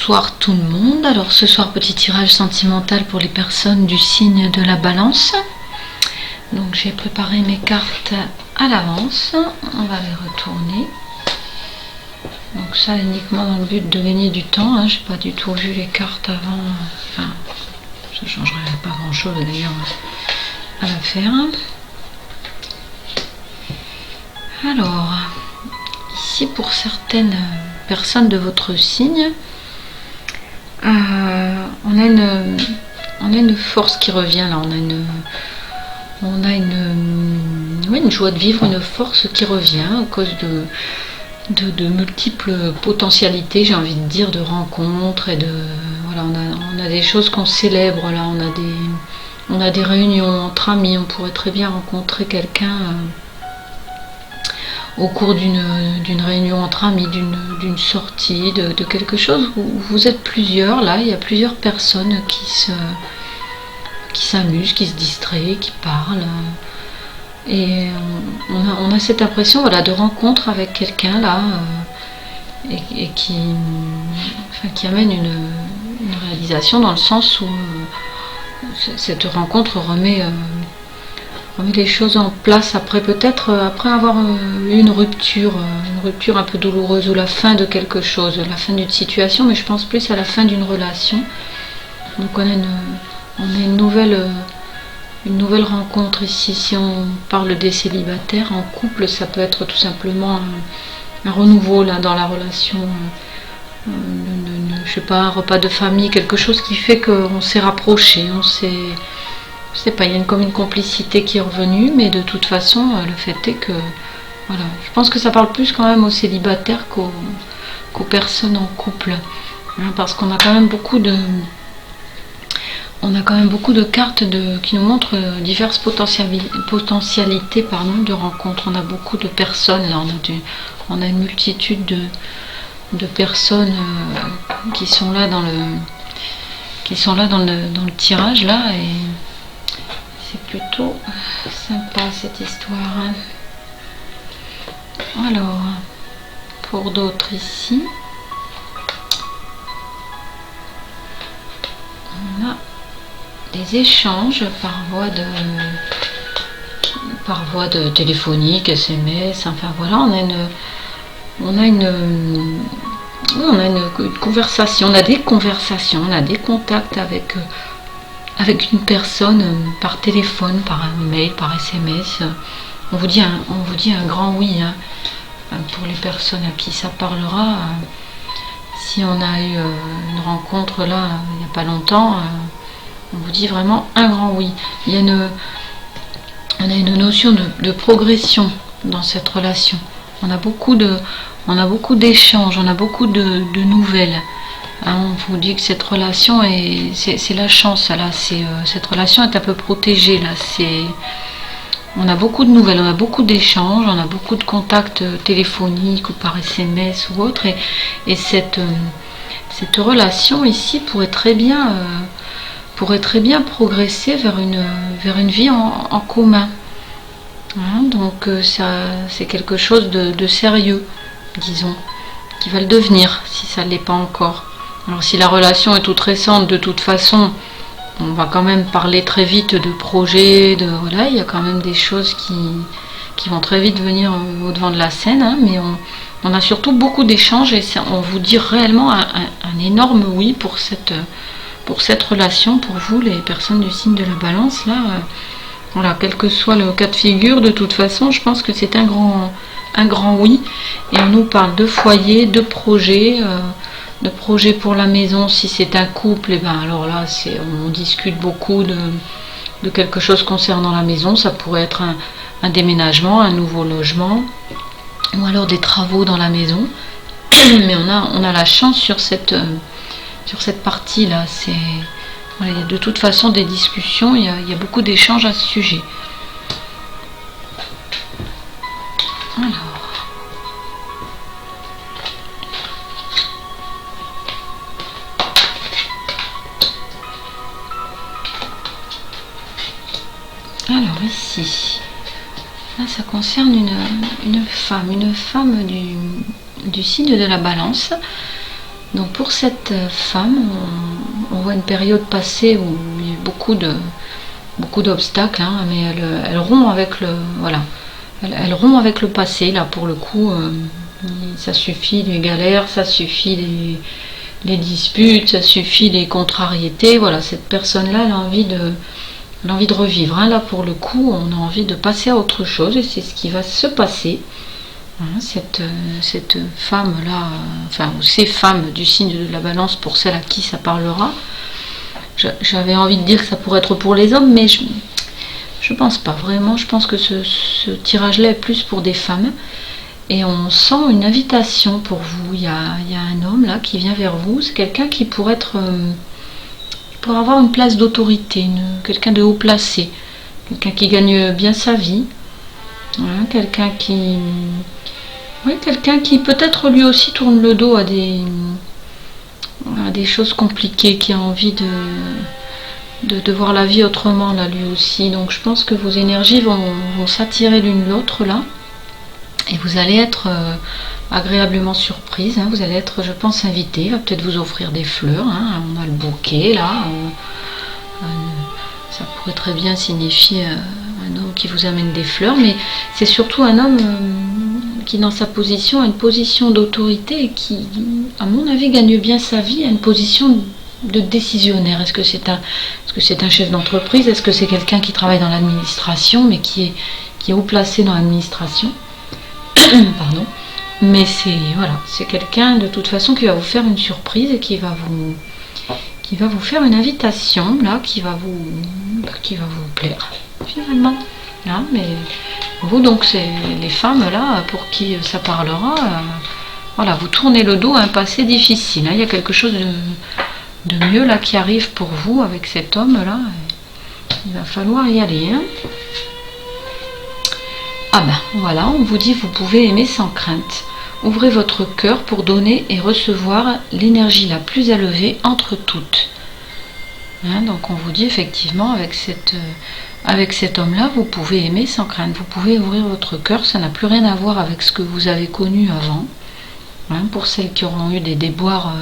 Bonsoir tout le monde. Alors ce soir, petit tirage sentimental pour les personnes du signe de la Balance. Donc j'ai préparé mes cartes à l'avance. On va les retourner. Donc ça uniquement dans le but de gagner du temps. Hein. J'ai pas du tout vu les cartes avant. Enfin, ça changerait pas grand chose d'ailleurs à l'affaire. Alors, ici pour certaines personnes de votre signe, on a une force qui revient là, on a une joie de vivre, une force qui revient à cause de multiples potentialités, j'ai envie de dire, de rencontres et voilà, on a des choses qu'on célèbre là, on a des réunions entre amis, on pourrait très bien rencontrer quelqu'un au cours d'une réunion entre amis, d'une sortie, de quelque chose où vous êtes plusieurs, là, il y a plusieurs personnes qui s'amusent, qui se distraient, qui parlent. Et on a cette impression, voilà, de rencontre avec quelqu'un, là, et qui amène une réalisation dans le sens où cette rencontre remet les choses en place après avoir eu une rupture un peu douloureuse ou la fin de quelque chose, la fin d'une situation, mais je pense plus à la fin d'une relation. Donc on a une nouvelle rencontre ici. Si on parle des célibataires en couple, ça peut être tout simplement un renouveau là dans la relation, je sais pas, un repas de famille, quelque chose qui fait qu'on s'est rapproché, je sais pas, il y a comme une complicité qui est revenue, mais de toute façon, le fait est que, voilà, je pense que ça parle plus quand même aux célibataires qu'aux personnes en couple, hein, parce qu'on a quand même beaucoup de cartes qui nous montrent diverses potentialités, de rencontres. On a beaucoup de personnes, là, on a une multitude de personnes qui sont là dans le tirage, là, et c'est plutôt sympa cette histoire. Alors, pour d'autres ici, on a des échanges par voie de téléphonique, SMS, enfin voilà, on a une conversation, on a des conversations, on a des contacts avec une personne par téléphone, par un mail, par SMS. On vous dit un grand oui, hein, pour les personnes à qui ça parlera. Si on a eu une rencontre là il n'y a pas longtemps, on vous dit vraiment un grand oui. On a une notion de progression dans cette relation. On a beaucoup d'échanges, on a beaucoup de nouvelles. Hein, on vous dit que cette relation c'est la chance là, cette relation est un peu protégée là, on a beaucoup de nouvelles, on a beaucoup d'échanges, on a beaucoup de contacts téléphoniques ou par SMS ou autre, et cette relation ici pourrait très bien progresser vers une vie en commun. Hein, donc c'est quelque chose de sérieux, disons, qui va le devenir si ça ne l'est pas encore. Alors si la relation est toute récente, de toute façon, on va quand même parler très vite de projets, voilà, il y a quand même des choses qui vont très vite venir au devant de la scène, hein, mais on a surtout beaucoup d'échanges et on vous dit réellement un énorme oui pour cette relation, pour vous les personnes du signe de la Balance là. Voilà, quel que soit le cas de figure, de toute façon, je pense que c'est un grand oui, et on nous parle de foyer, de projet pour la maison. Si c'est un couple, et ben alors là on discute beaucoup de quelque chose concernant la maison. Ça pourrait être un déménagement, un nouveau logement, ou alors des travaux dans la maison. Mais on a la chance sur cette partie là. Voilà, il y a de toute façon des discussions, il y a beaucoup d'échanges à ce sujet. Alors ici, là ça concerne une femme du signe de la Balance. Donc pour cette femme, on voit une période passée où il y a eu beaucoup d'obstacles, hein, mais elle rompt avec le voilà, elle rompt avec le passé là pour le coup. Ça suffit les galères, ça suffit les disputes, ça suffit les contrariétés. Voilà, cette personne-là, elle a envie de revivre. Hein. Là pour le coup, on a envie de passer à autre chose et c'est ce qui va se passer. Hein, cette femme-là, enfin, ou ces femmes du signe de la balance, pour celles à qui ça parlera, j'avais envie de dire que ça pourrait être pour les hommes, mais je pense pas vraiment. Je pense que ce tirage-là est plus pour des femmes. Et on sent une invitation pour vous. Il y a un homme là qui vient vers vous. C'est quelqu'un qui pourrait avoir une place d'autorité, quelqu'un de haut placé, quelqu'un qui gagne bien sa vie, hein, quelqu'un qui peut-être lui aussi tourne le dos à des choses compliquées, qui a envie de voir la vie autrement là lui aussi. Donc je pense que vos énergies vont s'attirer l'une l'autre là. Et vous allez être agréablement surprise, hein. Vous allez être, je pense, invité. Il va peut-être vous offrir des fleurs, hein. On a le bouquet là. Ça pourrait très bien signifier un homme qui vous amène des fleurs, mais c'est surtout un homme qui, dans sa position, a une position d'autorité et qui, à mon avis, gagne bien sa vie, a une position de décisionnaire. Est-ce que c'est un chef d'entreprise? Est-ce que c'est quelqu'un qui travaille dans l'administration, mais qui est haut placé dans l'administration? Pardon. Mais c'est quelqu'un de toute façon qui va vous faire une surprise et qui va vous faire une invitation là, qui va vous plaire finalement. Hein, mais vous, donc, c'est les femmes là pour qui ça parlera. Voilà, vous tournez le dos à un passé difficile. Hein, il y a quelque chose de mieux là qui arrive pour vous avec cet homme là. Il va falloir y aller. Hein. Ah ben voilà, on vous dit vous pouvez aimer sans crainte. Ouvrez votre cœur pour donner et recevoir l'énergie la plus élevée entre toutes. Hein, donc on vous dit effectivement avec cet homme-là, vous pouvez aimer sans crainte. Vous pouvez ouvrir votre cœur, ça n'a plus rien à voir avec ce que vous avez connu avant. Hein, pour celles qui auront eu des déboires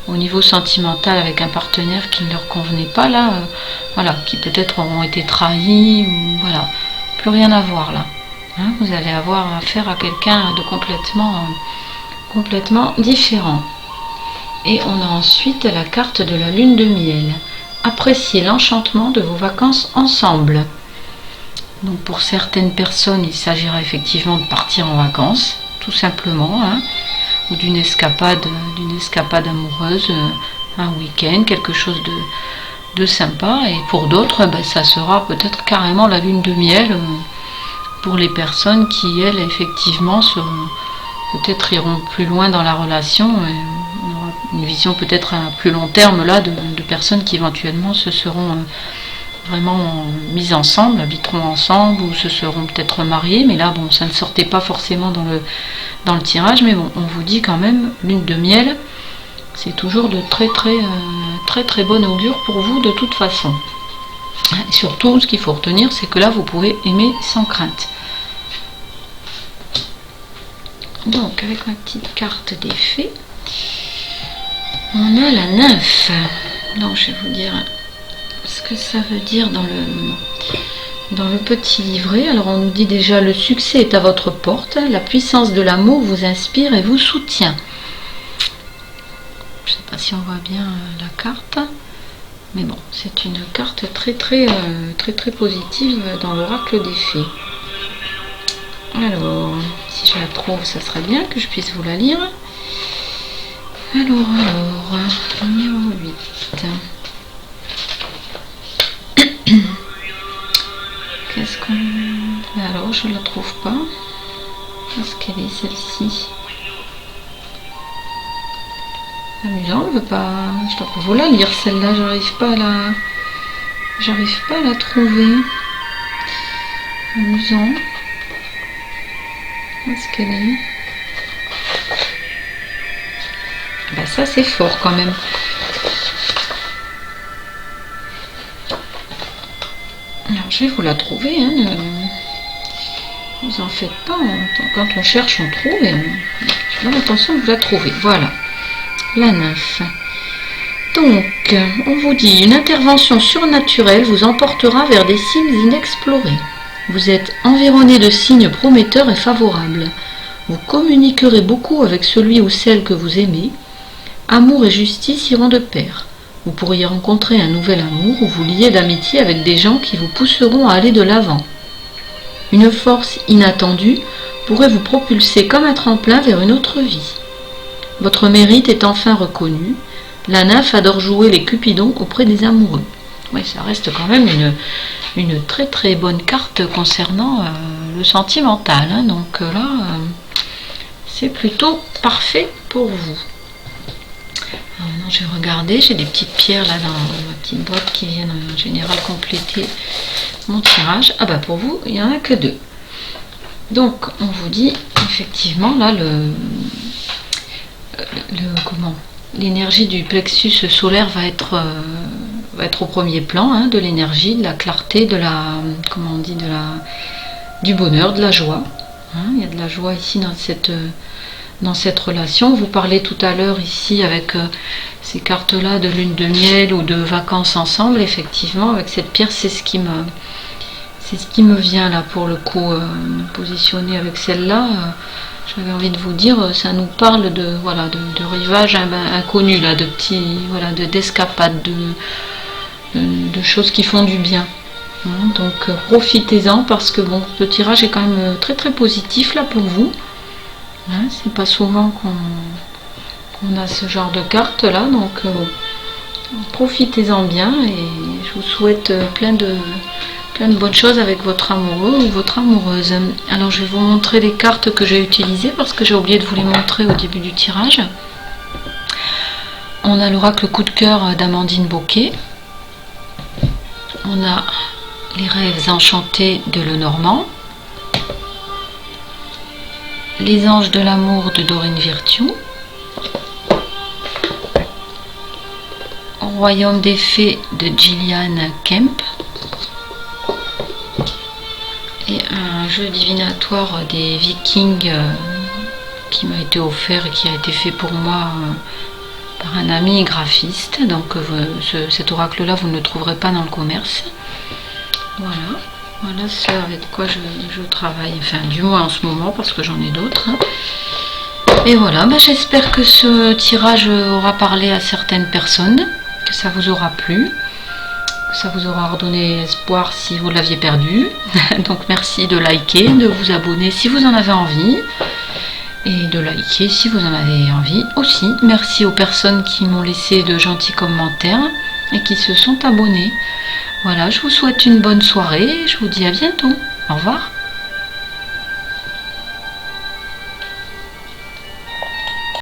au niveau sentimental avec un partenaire qui ne leur convenait pas là, voilà, qui peut-être auront été trahis, ou voilà, plus rien à voir là. Hein, vous allez avoir affaire à quelqu'un de complètement différent. Et on a ensuite la carte de la lune de miel. Appréciez l'enchantement de vos vacances ensemble. Donc pour certaines personnes, il s'agira effectivement de partir en vacances, tout simplement, hein, ou d'une escapade amoureuse, un week-end, quelque chose de sympa. Et pour d'autres, ben, ça sera peut-être carrément la lune de miel. Pour les personnes qui, elles, effectivement, peut-être iront plus loin dans la relation, on aura une vision peut-être à plus long terme là de personnes qui éventuellement se seront vraiment mises ensemble, habiteront ensemble ou se seront peut-être mariées, mais là bon, ça ne sortait pas forcément dans le tirage, mais bon, on vous dit quand même lune de miel, c'est toujours de très bon augure pour vous de toute façon. Et surtout, ce qu'il faut retenir, c'est que là, vous pouvez aimer sans crainte. Donc, avec ma petite carte des fées, on a la nymphe. Donc, je vais vous dire ce que ça veut dire dans le petit livret. Alors, on nous dit déjà, le succès est à votre porte. La puissance de l'amour vous inspire et vous soutient. Je ne sais pas si on voit bien la carte. Mais bon, c'est une carte très positive dans l'oracle des fées. Alors, si je la trouve, ça serait bien que je puisse vous la lire. Alors, numéro 8. Qu'est-ce qu'on... Alors, je ne la trouve pas. Est-ce qu'elle est celle-ci? Amusant, je ne veux pas... Je dois pas vous la lire celle-là, j'arrive pas à la trouver. Amusant. Où est-ce qu'elle est? Bah ça c'est fort quand même. Alors je vais vous la trouver, hein. Ne vous en faites pas, quand on cherche on trouve et on a l'intention de vous la trouver. Voilà. la nymphe. Donc, on vous dit, une intervention surnaturelle vous emportera vers des cimes inexplorées. Vous êtes environné de signes prometteurs et favorables. Vous communiquerez beaucoup avec celui ou celle que vous aimez. Amour et justice iront de pair. Vous pourriez rencontrer un nouvel amour ou vous lier d'amitié avec des gens qui vous pousseront à aller de l'avant. Une force inattendue pourrait vous propulser comme un tremplin vers une autre vie. Votre mérite est enfin reconnu. La nymphe adore jouer les cupidons auprès des amoureux. Oui, ça reste quand même une très très bonne carte concernant le sentimental. Hein. Donc là, c'est plutôt parfait pour vous. Alors maintenant, je vais regarder. J'ai des petites pierres là dans ma petite boîte qui viennent en général compléter mon tirage. Ah bah pour vous, il n'y en a que 2. Donc on vous dit effectivement là l'énergie du plexus solaire va être au premier plan, hein, de l'énergie, de la clarté, de la, comment on dit, du bonheur, de la joie. Hein, il y a de la joie ici dans cette relation. Vous parlez tout à l'heure ici avec ces cartes-là de lune de miel ou de vacances ensemble. Effectivement, avec cette pierre, c'est ce qui me vient là pour le coup, positionner avec celle-là. J'avais envie de vous dire, ça nous parle de rivages inconnus, là, de petits, voilà, d'escapades, de choses qui font du bien. Hein, donc profitez-en parce que bon, le tirage est quand même très très positif là pour vous. Hein, c'est pas souvent qu'on a ce genre de carte là, donc profitez-en bien et je vous souhaite plein de bonnes choses avec votre amoureux ou votre amoureuse. Alors je vais vous montrer les cartes que j'ai utilisées parce que j'ai oublié de vous les montrer au début du tirage. On a l'oracle coup de cœur d'Amandine Bocquet. On a les rêves enchantés de Lenormand. Les anges de l'amour de Dorine Virtue. Au royaume des fées de Gillian Kemp. Et un jeu divinatoire des Vikings qui m'a été offert et qui a été fait pour moi par un ami graphiste. Donc cet oracle-là, vous ne le trouverez pas dans le commerce. Voilà ce avec quoi je travaille, enfin du moins en ce moment parce que j'en ai d'autres. Et voilà, j'espère que ce tirage aura parlé à certaines personnes, que ça vous aura plu. Ça vous aura redonné espoir si vous l'aviez perdu. Donc merci de liker, de vous abonner si vous en avez envie. Et de liker si vous en avez envie aussi. Merci aux personnes qui m'ont laissé de gentils commentaires et qui se sont abonnées. Voilà, je vous souhaite une bonne soirée. Je vous dis à bientôt. Au revoir.